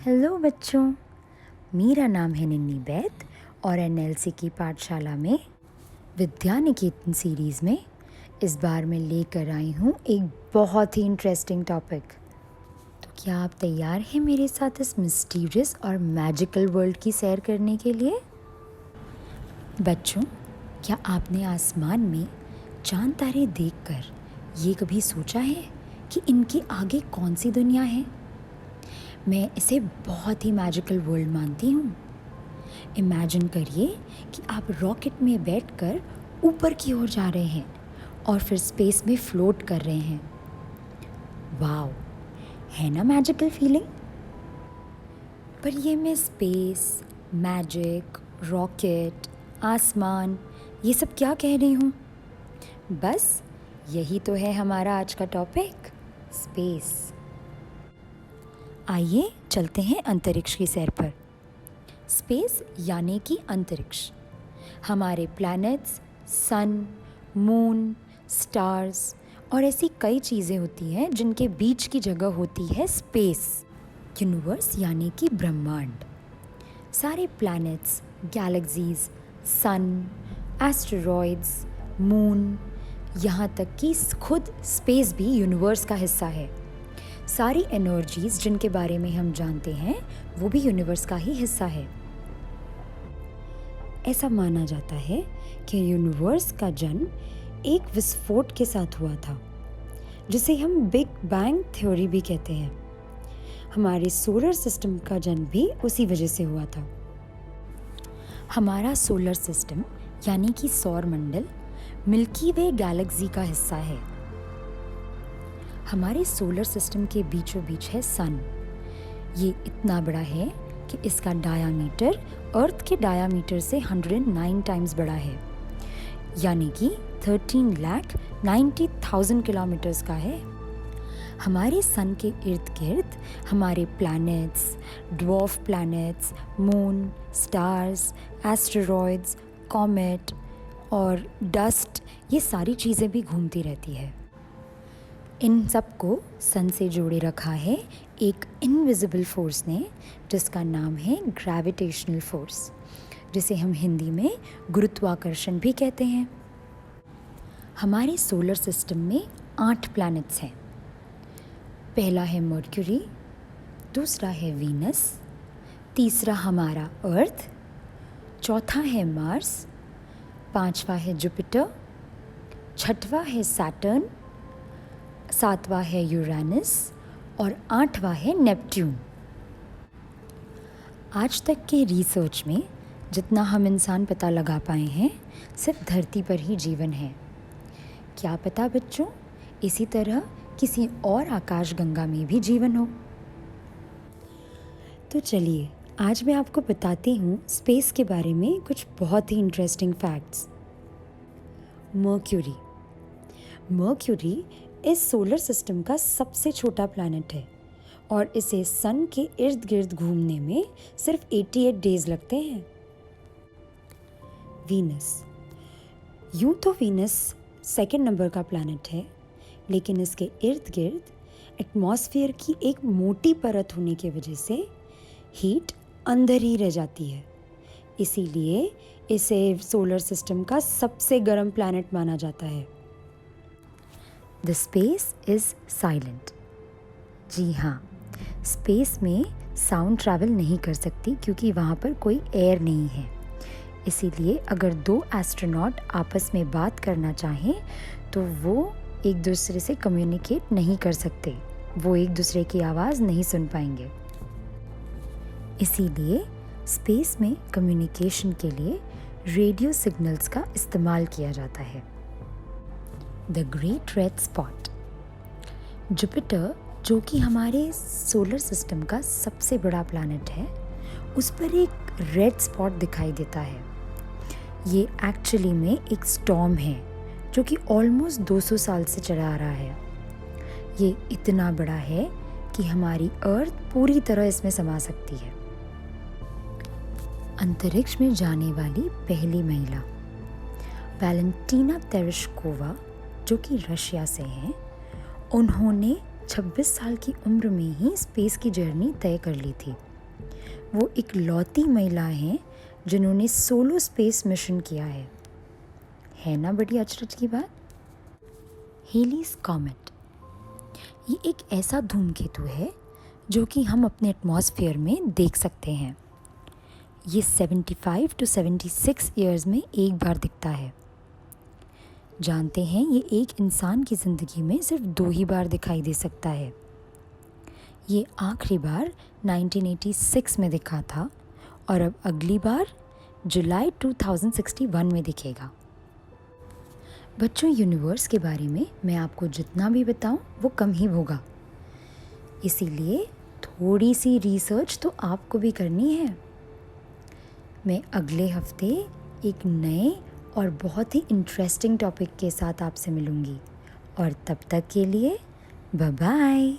Hello बच्चों, मेरा नाम है निन्नी बैत और एनएलसी की पाठशाला में विद्या निकेतन सीरीज़ में इस बार मैं लेकर आई हूँ एक बहुत ही इंटरेस्टिंग टॉपिक। तो क्या आप तैयार हैं मेरे साथ इस मिस्टीरियस और मैजिकल वर्ल्ड की सैर करने के लिए? बच्चों, क्या आपने आसमान में चांद तारे देखकर ये कभी सोचा है कि इनके आगे कौन सी दुनिया है? मैं इसे बहुत ही मैजिकल वर्ल्ड मानती हूँ। इमेजिन करिए कि आप रॉकेट में बैठकर ऊपर की ओर जा रहे हैं और फिर स्पेस में फ्लोट कर रहे हैं। वाओ, है ना मैजिकल फीलिंग? पर ये मैं स्पेस, मैजिक, रॉकेट, आसमान ये सब क्या कह रही हूँ? बस यही तो है हमारा आज का टॉपिक, स्पेस। आइए चलते हैं अंतरिक्ष की सैर पर। स्पेस यानी कि अंतरिक्ष। हमारे प्लैनेट्स, सन, मून, स्टार्स और ऐसी कई चीज़ें होती हैं जिनके बीच की जगह होती है स्पेस। यूनिवर्स यानी कि ब्रह्मांड। सारे प्लैनेट्स, गैलेक्सीज, सन, एस्टेरॉयड्स, मून, यहाँ तक कि खुद स्पेस भी यूनिवर्स का हिस्सा है। सारी एनर्जीज जिनके बारे में हम जानते हैं वो भी यूनिवर्स का ही हिस्सा है। ऐसा माना जाता है कि यूनिवर्स का जन्म एक विस्फोट के साथ हुआ था, जिसे हम बिग बैंग थ्योरी भी कहते हैं। हमारे सोलर सिस्टम का जन्म भी उसी वजह से हुआ था। हमारा सोलर सिस्टम यानी कि सौर मंडल मिल्की वे गैलेक्सी का हिस्सा है। हमारे सोलर सिस्टम के बीचों बीच है सन। ये इतना बड़ा है कि इसका डायामीटर अर्थ के डायामीटर से 109 टाइम्स बड़ा है, यानी कि 13,90,000 किलोमीटर्स का है। हमारे सन के इर्द गिर्द हमारे planets, dwarf planets, moon, stars, asteroids, comet और डस्ट, ये सारी चीज़ें भी घूमती रहती है। इन सबको सन से जोड़े रखा है एक इनविजिबल फोर्स ने, जिसका नाम है ग्रेविटेशनल फोर्स, जिसे हम हिंदी में गुरुत्वाकर्षण भी कहते हैं। हमारे सोलर सिस्टम में 8 प्लैनेट्स हैं। पहला है मर्क्यूरी, दूसरा है वीनस, तीसरा हमारा अर्थ, चौथा है मार्स, पांचवा है जुपिटर, छठवां है सैटर्न, सातवां है यूरेनस और 8वां है नेपट्यून। आज तक के रिसर्च में जितना हम इंसान पता लगा पाए हैं, सिर्फ धरती पर ही जीवन है। क्या पता बच्चों, इसी तरह किसी और आकाशगंगा में भी जीवन हो। तो चलिए आज मैं आपको बताती हूँ स्पेस के बारे में कुछ बहुत ही इंटरेस्टिंग फैक्ट्स। मर्क्यूरी इस सोलर सिस्टम का सबसे छोटा प्लैनेट है और इसे सन के इर्द गिर्द घूमने में सिर्फ 88 डेज लगते हैं। वीनस, यूं तो वीनस सेकंड नंबर का प्लैनेट है, लेकिन इसके इर्द गिर्द एटमॉस्फेयर की एक मोटी परत होने की वजह से हीट अंदर ही रह जाती है। इसीलिए इसे सोलर सिस्टम का सबसे गर्म प्लैनेट माना जाता है। The space is silent. जी हाँ, स्पेस में साउंड ट्रैवल नहीं कर सकती क्योंकि वहाँ पर कोई एयर नहीं है। इसीलिए अगर 2 एस्ट्रोनॉट आपस में बात करना चाहें तो वो एक दूसरे से कम्युनिकेट नहीं कर सकते, वो एक दूसरे की आवाज़ नहीं सुन पाएंगे। इसीलिए स्पेस में कम्युनिकेशन के लिए रेडियो सिग्नल्स का इस्तेमाल किया जाता है। The great red spot. Jupiter, जो कि हमारे सोलर सिस्टम का सबसे बड़ा प्लैनेट है, उस पर एक रेड स्पॉट दिखाई देता है। ये एक्चुअली में एक स्टॉर्म है जो कि ऑलमोस्ट 200 साल से चला आ रहा है। ये इतना बड़ा है कि हमारी अर्थ पूरी तरह इसमें समा सकती है। अंतरिक्ष में जाने वाली पहली महिला वैलेंटीना तेरेश्कोवा, जो कि रशिया से हैं, उन्होंने 26 साल की उम्र में ही स्पेस की जर्नी तय कर ली थी। वो एक लौती महिला हैं जिन्होंने सोलो स्पेस मिशन किया है ना बड़ी अचरज की बात। हेलीज कॉमेट ये एक ऐसा धूमकेतु है जो कि हम अपने एटमॉस्फेयर में देख सकते हैं। ये 75 to 76 ईयर्स में एक बार दिखता है। जानते हैं ये एक इंसान की ज़िंदगी में सिर्फ 2 ही बार दिखाई दे सकता है। ये आखिरी बार 1986 में दिखा था और अब अगली बार जुलाई 2061 में दिखेगा। बच्चों, यूनिवर्स के बारे में मैं आपको जितना भी बताऊं वो कम ही होगा, इसीलिए थोड़ी सी रिसर्च तो आपको भी करनी है। मैं अगले हफ्ते एक नए और बहुत ही इंटरेस्टिंग टॉपिक के साथ आपसे मिलूंगी और तब तक के लिए बाय बाय।